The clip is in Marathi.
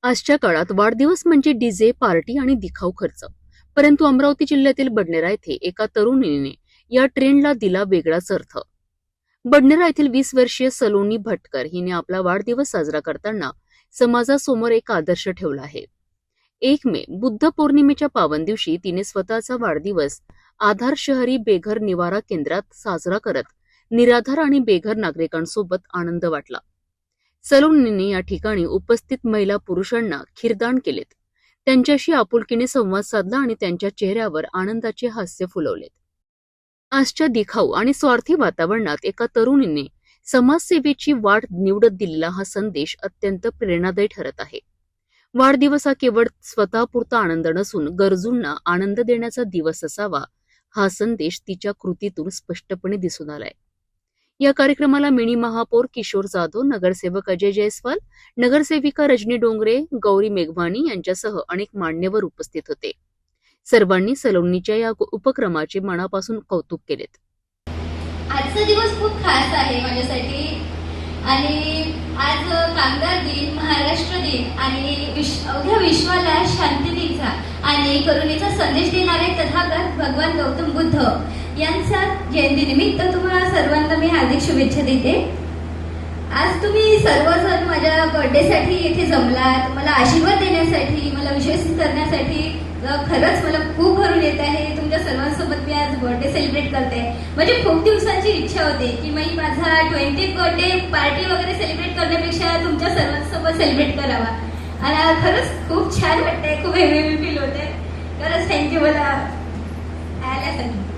आजच्या काळात वाढदिवस म्हणजे डीजे, पार्टी आणि दिखाऊ खर्च. परंतु अमरावती जिल्ह्यातील बडनेरा येथे एका तरुणीने या ट्रेंडला दिला वेगळाच अर्थ. बडनेरा येथील 20 वर्षीय सलोनी भटकर हिने आपला वाढदिवस साजरा करताना समाजासमोर एक आदर्श ठेवला आहे. 1 मे बुद्ध पौर्णिमेच्या पावन दिवशी तिने स्वतःचा वाढदिवस आधार शहरी बेघर निवारा केंद्रात साजरा करत निराधार आणि बेघर नागरिकांसोबत आनंद वाटला. सलोनीने या ठिकाणी उपस्थित महिला पुरुषांना खीरदान केलेत. त्यांच्याशी आपुलकीने संवाद साधला आणि त्यांच्या चेहऱ्यावर आनंदाचे हास्य फुलवलेत. आजच्या दिखाऊ आणि स्वार्थी वातावरणात एका तरुणीने समाजसेवेची वाट निवडत दिलेला हा संदेश अत्यंत प्रेरणादायी ठरत आहे. वाढदिवस हा केवळ स्वतःपुरता आनंद नसून गरजूंना आनंद देण्याचा दिवस असावा, हा संदेश तिच्या कृतीतून स्पष्टपणे दिसून आलाय. या कार्यक्रमाला मिनी महापौर किशोर जाधव, नगरसेवक अजय जयस्वाल, नगरसेविका रजनी डोंगरे, गौरी मेघवानी यांच्यासह अनेक मान्यवर उपस्थित होते. सर्वांनी सलोनीच्या या उपक्रमाचे मनापासून कौतुक केलेत. आजचा दिवस खूप खास आहे माझ्यासाठी आणि आज कामगार दिन, महाराष्ट्र दिन आणि अवघ्या विश्वाला शांततेचा आणि करुणेचा संदेश देणारे तथागत भगवान गौतम बुद्ध यांचा जयंतीनिमित्त तुम्हाला सर्वांना मी हार्दिक शुभेच्छा देते. आज तुम्ही सर्वजण माझ्या बर्थडेसाठी येथे जमलात, मला आशीर्वाद देण्यासाठी, मला विश्वासित करण्यासाठी. खरंच मला खूप भरून येत आहे. तुमच्या सर्वांसोबत मी आज बर्थडे सेलिब्रेट करते. म्हणजे खूप दिवसांची इच्छा होती की मी माझा 20th बर्थडे पार्टी वगैरे सेलिब्रेट करण्यापेक्षा तुमच्या सर्वांसोबत सेलिब्रेट करावा. आणि खरंच खूप छान वाटतंय, खूप हेवी फील होते. खरंच थँक्यू मला आल्यासाठी.